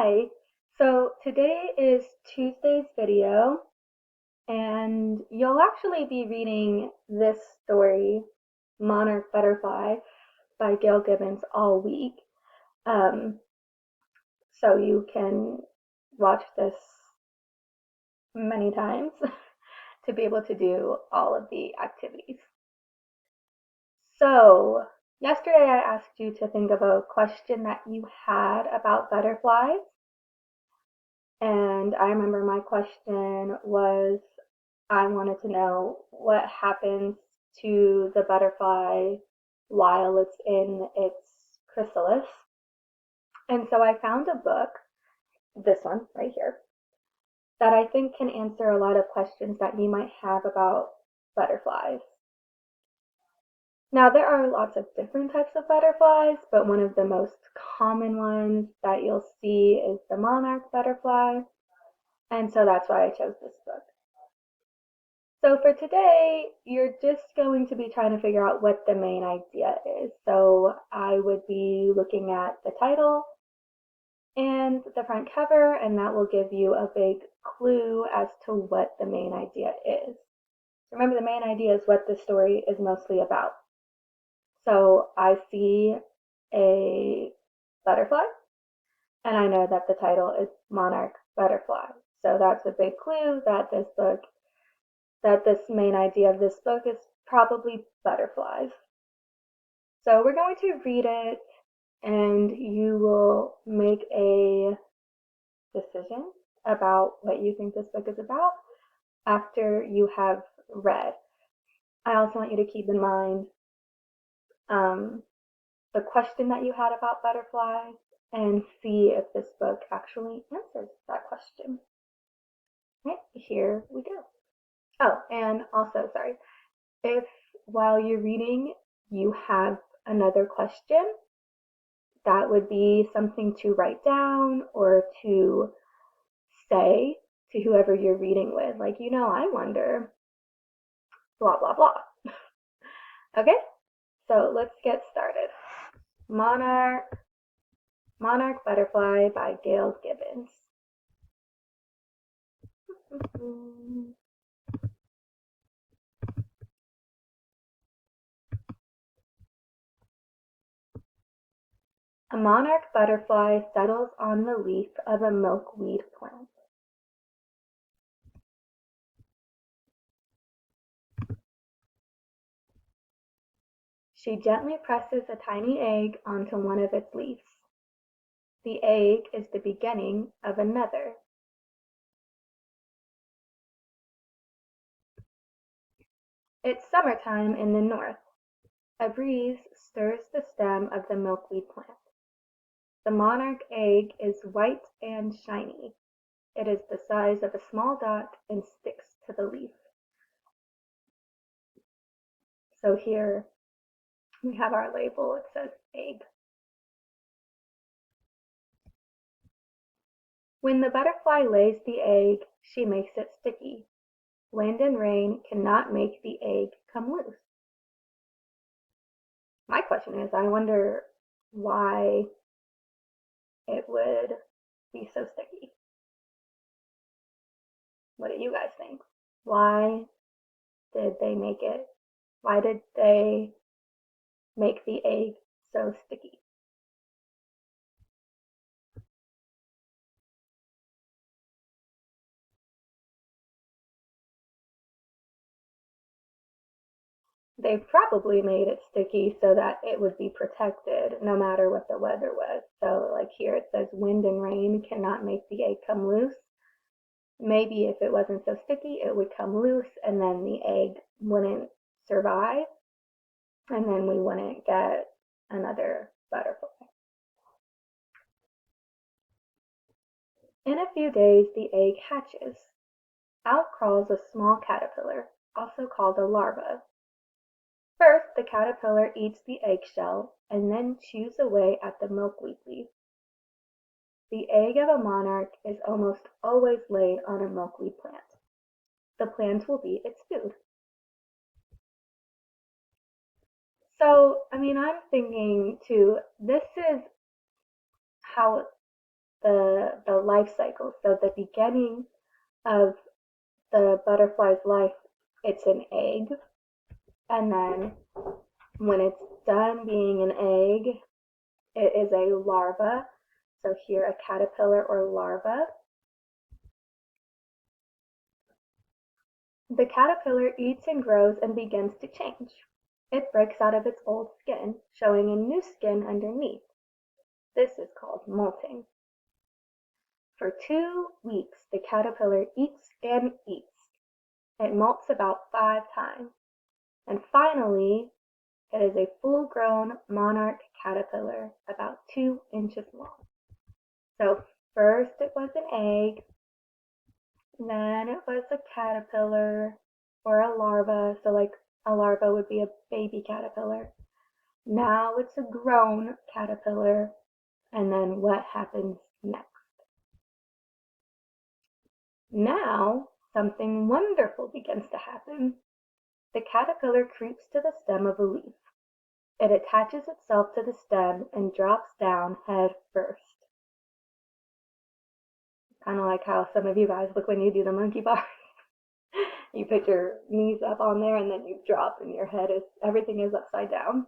Hi. So today is Tuesday's video, and you'll actually be reading this story, Monarch Butterfly, by Gail Gibbons all week. Um, so you can watch this many times to be able to do all of the activities. So, yesterday I asked you to think of a question that you had about butterflies. And I remember my question was I wanted to know what happens to the butterfly while it's in its chrysalis. And so I found a book, this one right here, that I think can answer a lot of questions that you might have about butterflies. Now, there are lots of different types of butterflies, but one of the most common ones that you'll see is the monarch butterfly. And so that's why I chose this book. So for today, you're just going to be trying to figure out what the main idea is. So I would be looking at the title and the front cover, and that will give you a big clue as to what the main idea is. Remember, the main idea is what the story is mostly about. So I see a butterfly, and I know that the title is Monarch Butterfly. So that's a big clue that this main idea of this book is probably butterflies. So we're going to read it and you will make a decision about what you think this book is about after you have read. I also want you to keep in mind um, the question that you had about butterflies and see if this book actually answers that question. Right, here we go. Oh, and also, sorry, if while you're reading you have another question, that would be something to write down or to say to whoever you're reading with. Like, I wonder, blah, blah, blah. Okay, so let's get started. Monarch, Monarch Butterfly by Gail Gibbons. A monarch butterfly settles on the leaf of a milkweed plant. She gently presses a tiny egg onto one of its leaves. The egg is the beginning of another. It's summertime in the north. A breeze stirs the stem of the milkweed plant. The monarch egg is white and shiny. It is the size of a small dot and sticks to the leaf. So here we have our label. It says egg. When the butterfly lays the egg, she makes it sticky. Wind and rain cannot make the egg come loose. My question is, I wonder why it would be so sticky. What do you guys think? Why did they make it? Why did they make the egg so sticky? They probably made it sticky so that it would be protected no matter what the weather was. So like here it says wind and rain cannot make the egg come loose. Maybe if it wasn't so sticky, it would come loose and then the egg wouldn't survive and then we wouldn't get another butterfly. In a few days the egg hatches. Out crawls a small caterpillar, also called a larva. First the caterpillar eats the eggshell and then chews away at the milkweed leaf. The egg of a monarch is almost always laid on a milkweed plant. The plant will be its food. So, I'm thinking too, this is how the life cycle. So the beginning of the butterfly's life, it's an egg, and then when it's done being an egg, it is a larva. So here a caterpillar or larva. The caterpillar eats and grows and begins to change. It breaks out of its old skin, showing a new skin underneath. This is called molting. For 2 weeks, the caterpillar eats and eats. It molts about 5 times. And finally, it is a full-grown monarch caterpillar, about 2 inches long. So first it was an egg, then it was a caterpillar or a larva. So like a larva would be a baby caterpillar. Now it's a grown caterpillar. And then what happens next? Now something wonderful begins to happen. The caterpillar creeps to the stem of a leaf. It attaches itself to the stem and drops down head first. Kind of like how some of you guys look when you do the monkey bars. You put your knees up on there and then you drop and your head is, everything is upside down.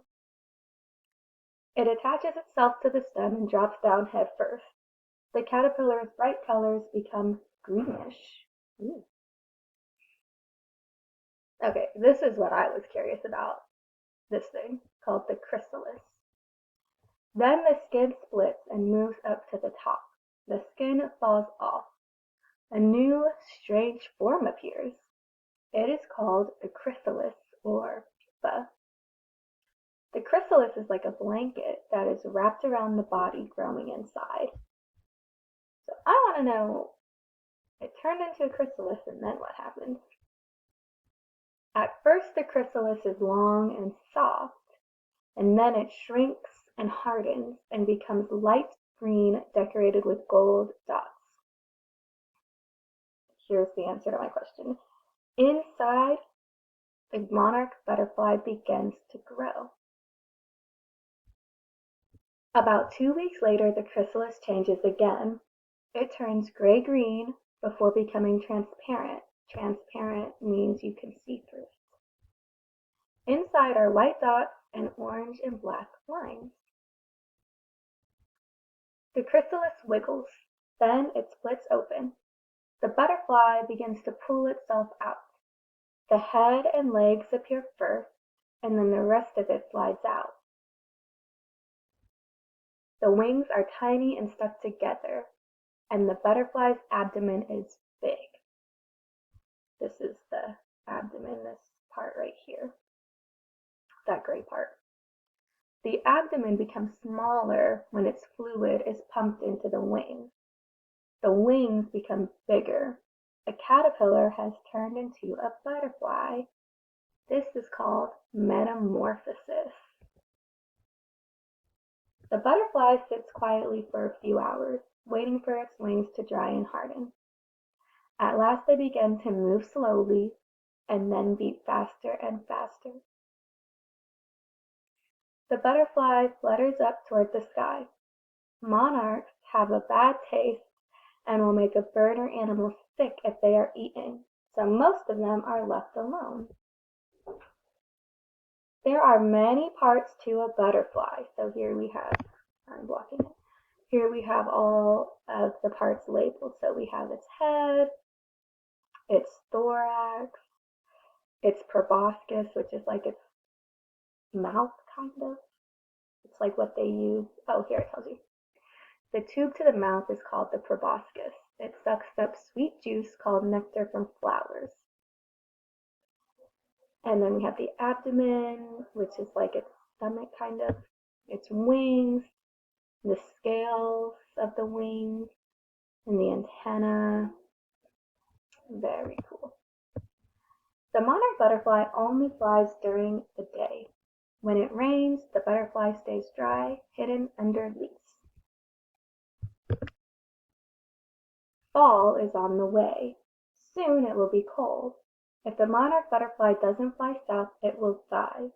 It attaches itself to the stem and drops down head first. The caterpillar's bright colors become greenish. Ooh. Okay, this is what I was curious about. This thing called the chrysalis. Then the skin splits and moves up to the top. The skin falls off. A new, strange form appears. It is called the chrysalis or pupa. The chrysalis is like a blanket that is wrapped around the body growing inside. So I want to know, it turned into a chrysalis and then what happens? At first the chrysalis is long and soft, and then it shrinks and hardens and becomes light green decorated with gold dots. Here's the answer to my question. Inside, the monarch butterfly begins to grow. About 2 weeks later, the chrysalis changes again. It turns gray-green before becoming transparent. Transparent means you can see through it. Inside are white dots and orange and black lines. The chrysalis wiggles, then it splits open. The butterfly begins to pull itself out. The head and legs appear first, and then the rest of it slides out. The wings are tiny and stuck together, and the butterfly's abdomen is big. This is the abdomen, this part right here, that gray part. The abdomen becomes smaller when its fluid is pumped into the wings. The wings become bigger. A caterpillar has turned into a butterfly. This is called metamorphosis. The butterfly sits quietly for a few hours, waiting for its wings to dry and harden. At last they begin to move slowly and then beat faster and faster. The butterfly flutters up toward the sky. Monarchs have a bad taste and will make a bird or animal sick if they are eaten, so most of them are left alone. There are many parts to a butterfly. So here we have, I'm blocking it. Here we have all of the parts labeled. So we have its head, its thorax, its proboscis, which is like its mouth kind of. It's like what they use. Oh, here it tells you. The tube to the mouth is called the proboscis. It sucks up sweet juice called nectar from flowers. And then we have the abdomen, which is like its stomach kind of, its wings, the scales of the wings, and the antenna. Very cool. The monarch butterfly only flies during the day. When it rains, the butterfly stays dry, hidden under leaves. Fall is on the way. Soon it will be cold. If the monarch butterfly doesn't fly south, it will die.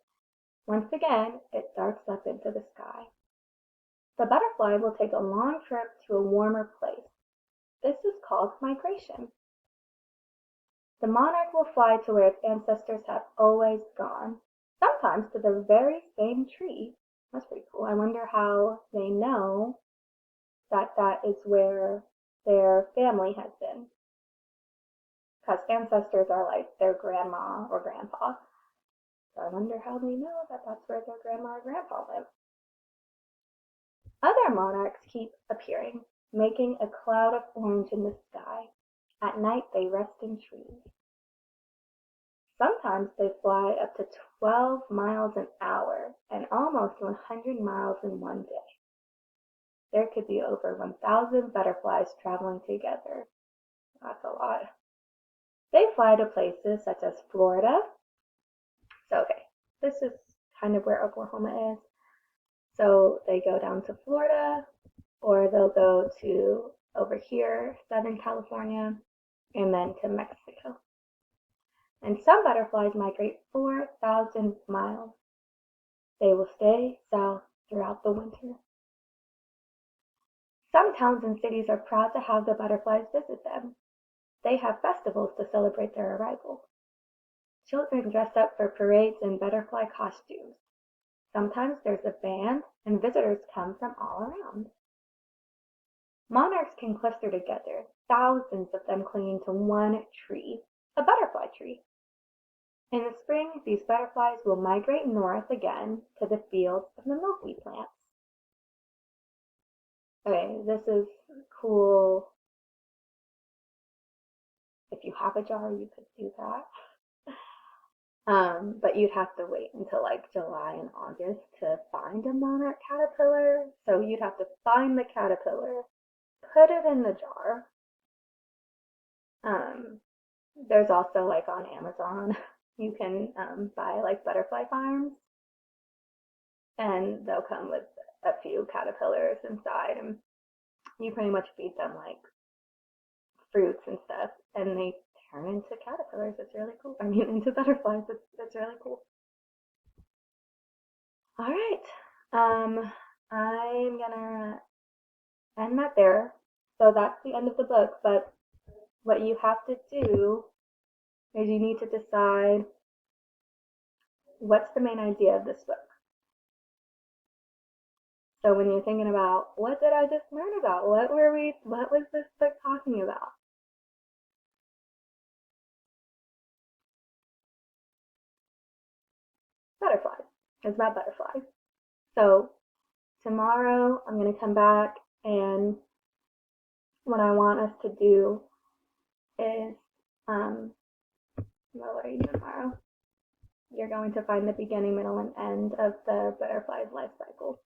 Once again, it darts up into the sky. The butterfly will take a long trip to a warmer place. This is called migration. The monarch will fly to where its ancestors have always gone, sometimes to the very same tree. That's pretty cool. I wonder how they know that that is where their family has been. Because ancestors are like their grandma or grandpa. So I wonder how they know that that's where their grandma or grandpa live. Other monarchs keep appearing, making a cloud of orange in the sky. At night they rest in trees. Sometimes they fly up to 12 miles an hour and almost 100 miles in one day. There could be over 1,000 butterflies traveling together. That's a lot. They fly to places such as Florida. So, okay, this is kind of where Oklahoma is. So they go down to Florida, or they'll go to over here, Southern California, and then to Mexico. And some butterflies migrate 4,000 miles. They will stay south throughout the winter. Some towns and cities are proud to have the butterflies visit them. They have festivals to celebrate their arrival. Children dress up for parades in butterfly costumes. Sometimes there's a band and visitors come from all around. Monarchs can cluster together, thousands of them clinging to one tree, a butterfly tree. In the spring, these butterflies will migrate north again to the fields of the milkweed plants. Okay, this is cool. If you have a jar, you could do that. But you'd have to wait until like July and August to find a monarch caterpillar. So you'd have to find the caterpillar, put it in the jar. There's also like on Amazon, you can buy like butterfly farms, and they'll come with a few caterpillars inside, and you pretty much feed them like fruits and stuff, and they turn into caterpillars. It's really cool. I mean, into butterflies. It's really cool. All right. I'm gonna end that there. So that's the end of the book. But what you have to do is you need to decide what's the main idea of this book. So when you're thinking about what did I just learn about? What was this book talking about? Butterflies. It's about butterflies. So tomorrow I'm gonna come back, and what I want us to do is well, what are you doing tomorrow? You're going to find the beginning, middle, and end of the butterfly's life cycle.